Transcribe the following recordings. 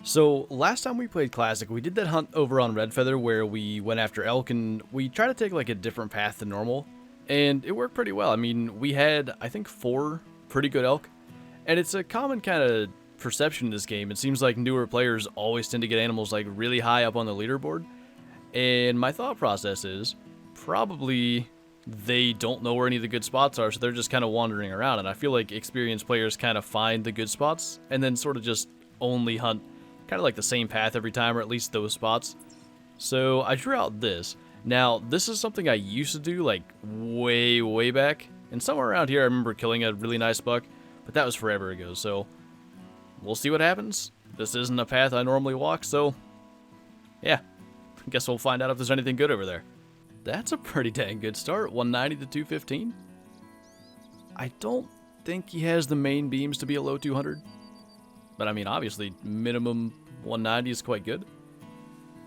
So last time we played Classic, we did that hunt over on Redfeather where we went after elk and we tried to take like a different path than normal, and it worked pretty well. I mean, we had, I think, 4 pretty good elk, and it's a common kind of perception in this game. It seems like newer players always tend to get animals like really high up on the leaderboard, and my thought process is probably they don't know where any of the good spots are, so they're just kind of wandering around, and I feel like experienced players kind of find the good spots and then sort of just only hunt kind of like the same path every time, or at least those spots. So I drew out this. Now, this is something I used to do like way back, and somewhere around here I remember killing a really nice buck, but that was forever ago, so we'll see what happens. This isn't a path I normally walk, so yeah, I guess we'll find out if there's anything good over there. That's a pretty dang good start, 190 to 215. I don't think he has the main beams to be a low 200. But I mean, obviously, minimum 190 is quite good.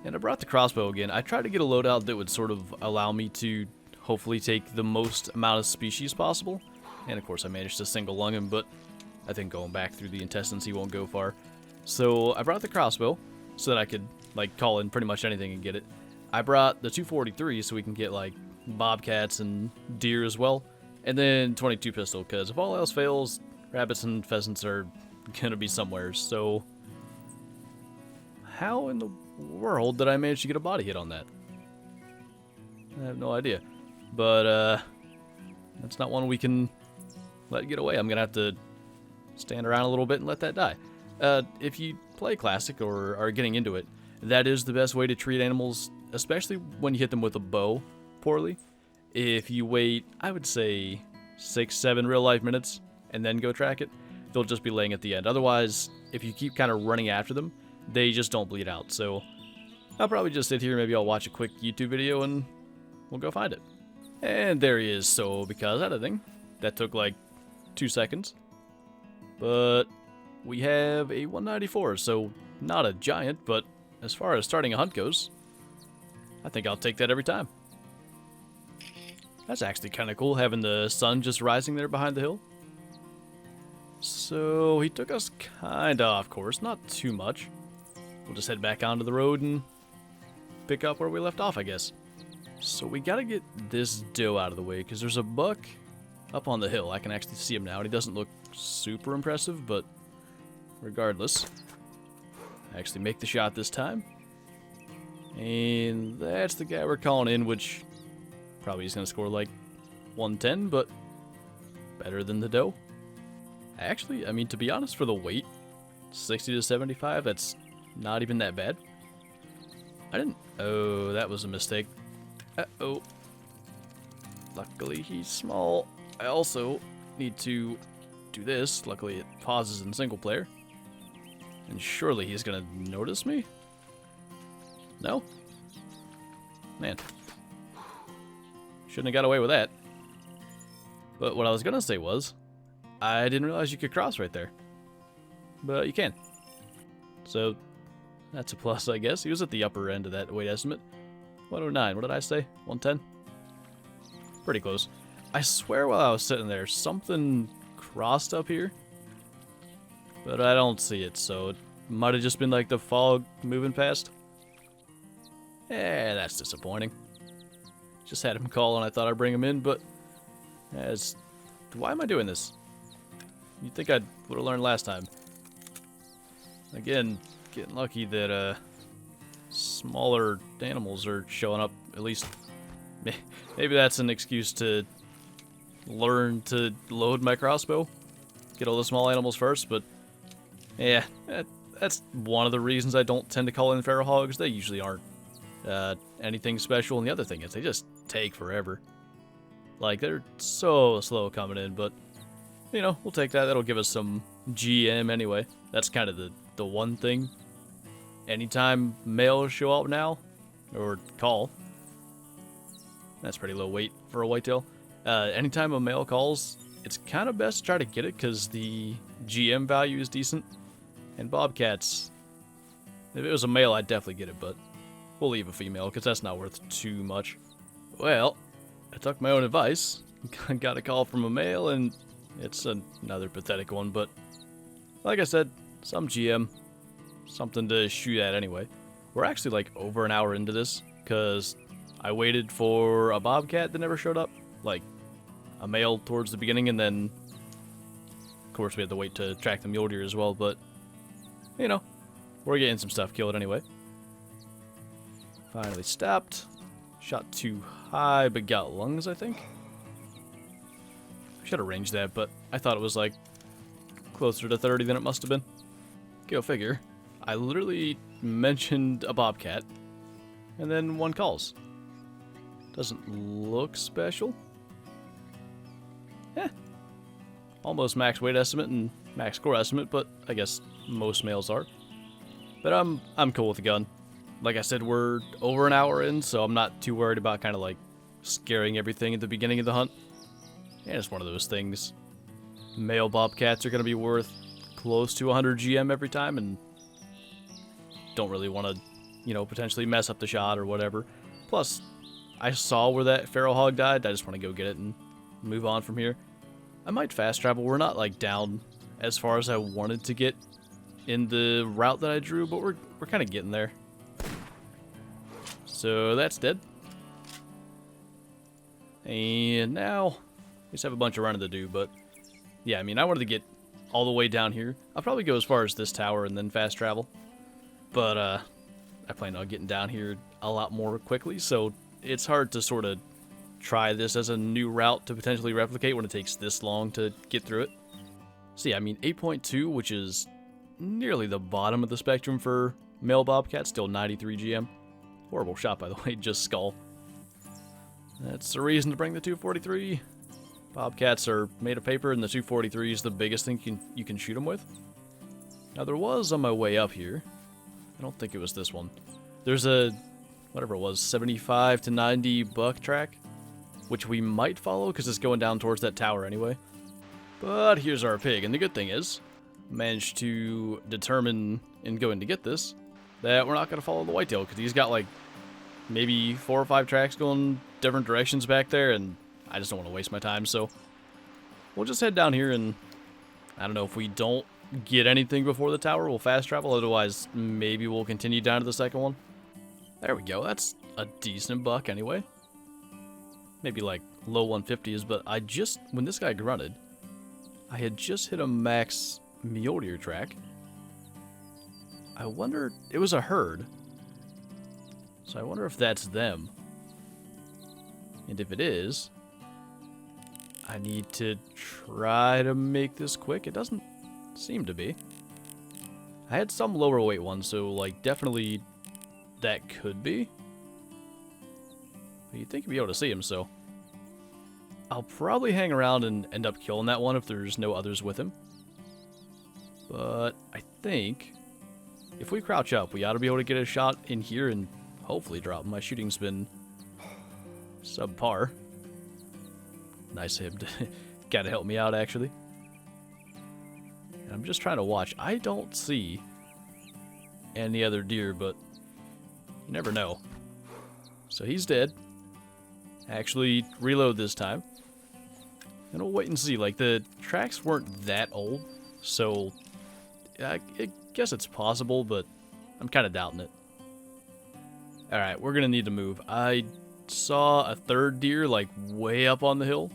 And I brought the crossbow again. I tried to get a loadout that would sort of allow me to hopefully take the most amount of species possible. And of course, I managed to single lung him, but I think going back through the intestines, he won't go far. So I brought the crossbow so that I could like call in pretty much anything and get it. I brought the 243 so we can get like bobcats and deer as well. And then 22 pistol, because if all else fails, rabbits and pheasants are gonna be somewhere. So how in the world did I manage to get a body hit on that? I have no idea, but that's not one we can let get away. I'm gonna have to stand around a little bit and let that die. If you play Classic or are getting into it, that is the best way to treat animals, especially when you hit them with a bow poorly. If you wait, I would say 6-7 real life minutes and then go track it, they'll just be laying at the end. Otherwise, if you keep kind of running after them, they just don't bleed out. So I'll probably just sit here, maybe I'll watch a quick YouTube video and we'll go find it. And there he is. So because editing, that took like 2 seconds. But we have a 194, so not a giant, but as far as starting a hunt goes, I think I'll take that every time. That's actually kind of cool, having the sun just rising there behind the hill. So he took us kind of off course, not too much. We'll just head back onto the road and pick up where we left off, I guess. So we gotta get this doe out of the way, because there's a buck up on the hill. I can actually see him now, and he doesn't look super impressive, but regardless, I actually make the shot this time. And that's the guy we're calling in, which probably is going to score like 110, but better than the doe. Actually, I mean, to be honest, for the weight, 60 to 75, that's not even that bad. Oh, that was a mistake. Uh-oh. Luckily, he's small. I also need to do this. Luckily, it pauses in single player. And surely he's going to notice me? No? Man. Shouldn't have got away with that. But what I was going to say was, I didn't realize you could cross right there. But you can. So, that's a plus, I guess. He was at the upper end of that weight estimate. 109. What did I say? 110? Pretty close. I swear while I was sitting there, something crossed up here. But I don't see it, so it might have just been like the fog moving past. That's disappointing. Just had him call and I thought I'd bring him in, but why am I doing this? You'd think I would have learned last time. Again, getting lucky that smaller animals are showing up. At least, maybe that's an excuse to learn to load my crossbow. Get all the small animals first, but yeah, that's one of the reasons I don't tend to call in feral hogs. They usually aren't anything special, and the other thing is they just take forever. Like, they're so slow coming in, but you know, we'll take that. That'll give us some GM anyway. That's kind of the one thing. Anytime males show up now, or call, that's pretty low weight for a whitetail. Anytime a male calls, it's kind of best to try to get it because the GM value is decent. And bobcats, if it was a male, I'd definitely get it, but we'll leave a female because that's not worth too much. Well, I took my own advice, got a call from a male, and it's another pathetic one, but like I said, some GM, something to shoot at anyway. We're actually like over an hour into this because I waited for a bobcat that never showed up, like a male towards the beginning, and then of course we had to wait to track the mule deer as well, but you know, we're getting some stuff killed anyway. Finally stopped. Shot too high, but got lungs, I think. Should have ranged that, but I thought it was like closer to 30 than it must have been. Go figure. I literally mentioned a bobcat, and then one calls. Doesn't look special. Eh. Almost max weight estimate and max score estimate, but I guess most males are. But I'm cool with the gun. Like I said, we're over an hour in, so I'm not too worried about kind of like scaring everything at the beginning of the hunt. And it's one of those things. Male bobcats are going to be worth close to 100 GM every time, and don't really want to, you know, potentially mess up the shot or whatever. Plus, I saw where that feral hog died. I just want to go get it and move on from here. I might fast travel. We're not like down as far as I wanted to get in the route that I drew, but we're kind of getting there. So that's dead. And now we just have a bunch of running to do, but yeah, I mean, I wanted to get all the way down here. I'll probably go as far as this tower and then fast travel. But I plan on getting down here a lot more quickly, so it's hard to sort of try this as a new route to potentially replicate when it takes this long to get through it. So yeah, I mean, 8.2, which is nearly the bottom of the spectrum for male bobcat, still 93 GM. Horrible shot, by the way, just skull. That's the reason to bring the 243. Bobcats are made of paper, and the 243 is the biggest thing you can shoot them with. Now, there was on my way up here. I don't think it was this one. There's a, whatever it was, 75 to 90 buck track, which we might follow because it's going down towards that tower anyway. But here's our pig, and the good thing is, managed to determine in going to get this that we're not going to follow the whitetail because he's got like maybe 4 or 5 tracks going different directions back there, and I just don't want to waste my time, so we'll just head down here, and I don't know, if we don't get anything before the tower, we'll fast travel. Otherwise, maybe we'll continue down to the second one. There we go. That's a decent buck anyway. Maybe like low 150s, but when this guy grunted, I had just hit a max mule deer track. I wonder, it was a herd, so I wonder if that's them. And if it is, I need to try to make this quick. It doesn't seem to be. I had some lower weight ones, so like definitely that could be. But you'd think you'd be able to see him, so I'll probably hang around and end up killing that one if there's no others with him. But I think if we crouch up, we ought to be able to get a shot in here and hopefully drop him. My shooting's been subpar. Nice of him to gotta help me out, actually. And I'm just trying to watch. I don't see any other deer, but you never know. So he's dead. Actually, reload this time. And we'll wait and see. Like, the tracks weren't that old, so I guess it's possible, but I'm kind of doubting it. Alright, we're going to need to move. I saw a third deer, like, way up on the hill.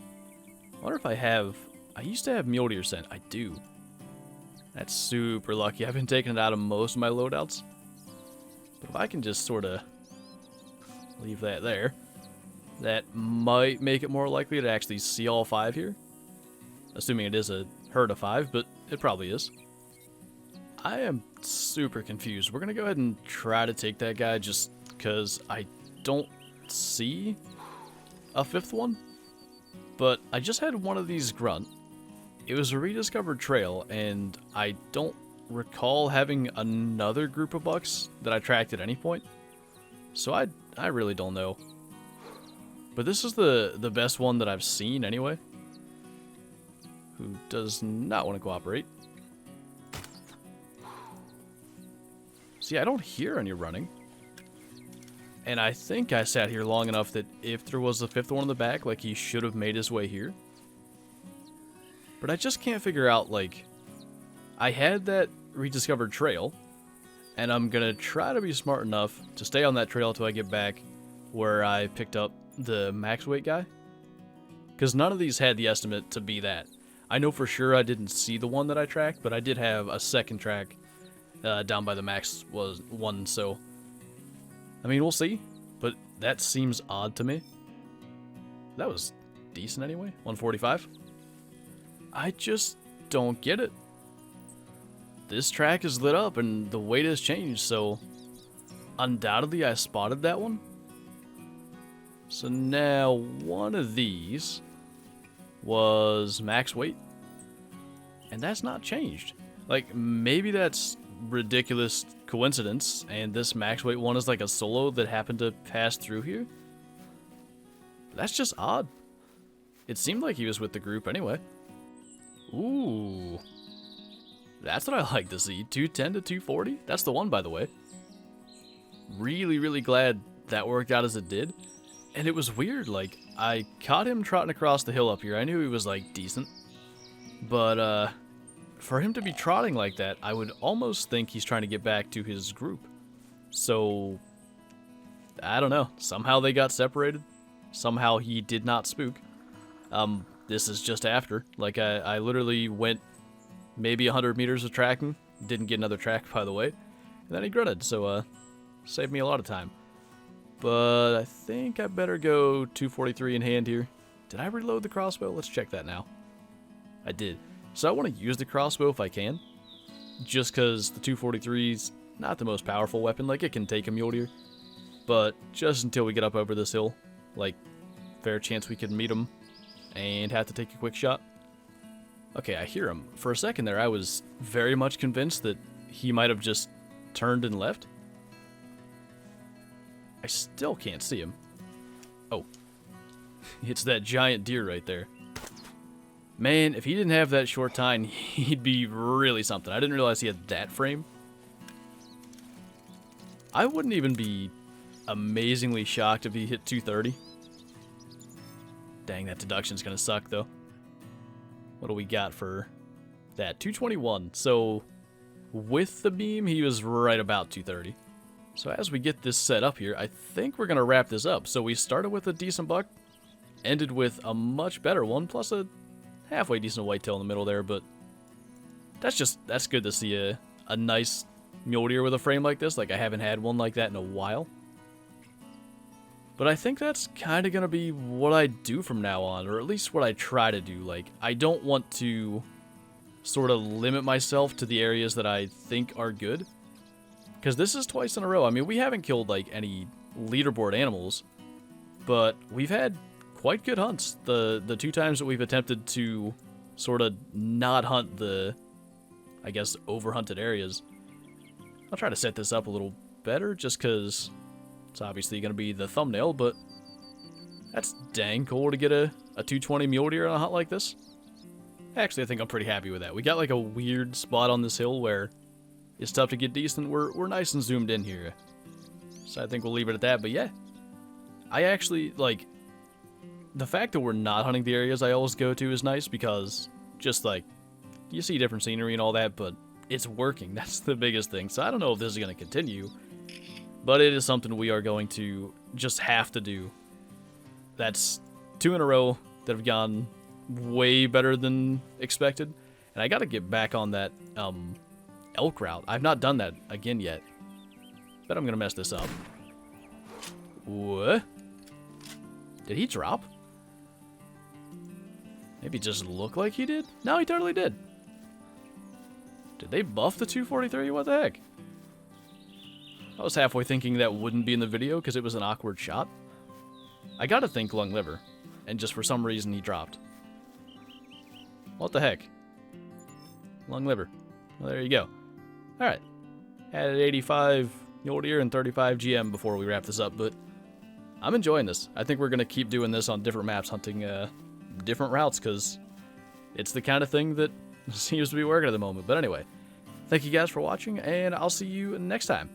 I wonder if I used to have mule deer scent. I do. That's super lucky. I've been taking it out of most of my loadouts. But if I can just sort of leave that there, that might make it more likely to actually see all 5 here. Assuming it is a herd of 5, but it probably is. I am super confused. We're going to go ahead and try to take that guy just because I don't see a 5th one. But I just had one of these grunt. It was a rediscovered trail, and I don't recall having another group of bucks that I tracked at any point. So I really don't know. But this is the best one that I've seen anyway. Who does not want to cooperate. See, I don't hear any running. And I think I sat here long enough that if there was a 5th one in the back, like, he should have made his way here. But I just can't figure out, like, I had that rediscovered trail, And I'm going to try to be smart enough to stay on that trail until I get back where I picked up the max weight guy. Because none of these had the estimate to be that. I know for sure I didn't see the one that I tracked, but I did have a second track down by the max was one, so... I mean, we'll see, but that seems odd to me. That was decent anyway, 145. I just don't get it. This track is lit up and the weight has changed, so undoubtedly I spotted that one. So now one of these was max weight, and that's not changed. Like, maybe that's ridiculous coincidence, and this max weight one is like a solo that happened to pass through here. That's just odd. It seemed like he was with the group anyway. Ooh. That's what I like to see. 210 to 240. That's the one, by the way. Really, really glad that worked out as it did. And it was weird, like, I caught him trotting across the hill up here. I knew he was, like, decent. But, for him to be trotting like that, I would almost think he's trying to get back to his group. So, I don't know. Somehow they got separated. Somehow he did not spook. This is just after. Like, I literally went maybe 100 meters of tracking. Didn't get another track, by the way. And then he grunted, so, saved me a lot of time. But I think I better go 243 in hand here. Did I reload the crossbow? Let's check that now. I did. So I want to use the crossbow if I can. Just because the 243 is not the most powerful weapon. Like, it can take a mule deer. But just until we get up over this hill, like, fair chance we could meet him and have to take a quick shot. Okay, I hear him. For a second there, I was very much convinced that he might have just turned and left. I still can't see him. Oh. It's that giant deer right there. Man, if he didn't have that short tine, he'd be really something. I didn't realize he had that frame. I wouldn't even be amazingly shocked if he hit 230. Dang, that deduction's gonna suck, though. What do we got for that? 221. So, with the beam, he was right about 230. So as we get this set up here, I think we're going to wrap this up. So we started with a decent buck, ended with a much better one, plus a halfway decent whitetail in the middle there, but that's good to see a nice mule deer with a frame like this. Like, I haven't had one like that in a while. But I think that's kind of going to be what I do from now on, or at least what I try to do. Like, I don't want to sort of limit myself to the areas that I think are good. Because this is twice in a row. I mean, we haven't killed, like, any leaderboard animals, but we've had quite good hunts. The two times that we've attempted to sort of not hunt the, I guess, overhunted areas. I'll try to set this up a little better, just because it's obviously going to be the thumbnail, but that's dang cool to get a 220 mule deer on a hunt like this. Actually, I think I'm pretty happy with that. We got, like, a weird spot on this hill where it's tough to get decent. We're nice and zoomed in here. So I think we'll leave it at that. But yeah, I actually, like, the fact that we're not hunting the areas I always go to is nice, because just, like, you see different scenery and all that, but it's working. That's the biggest thing. So I don't know if this is going to continue, but it is something we are going to just have to do. That's 2 in a row that have gone way better than expected. And I got to get back on that, elk route. I've not done that again yet. Bet I'm gonna mess this up. What? Did he drop? Maybe just look like he did? No, he totally did. Did they buff the 243? What the heck? I was halfway thinking that wouldn't be in the video because it was an awkward shot. I gotta think lung liver. And just for some reason he dropped. What the heck? Lung liver. Well, there you go. Alright, had 85 mule deer and 35 GM before we wrap this up, but I'm enjoying this. I think we're going to keep doing this on different maps, hunting different routes, because it's the kind of thing that seems to be working at the moment. But anyway, thank you guys for watching, and I'll see you next time.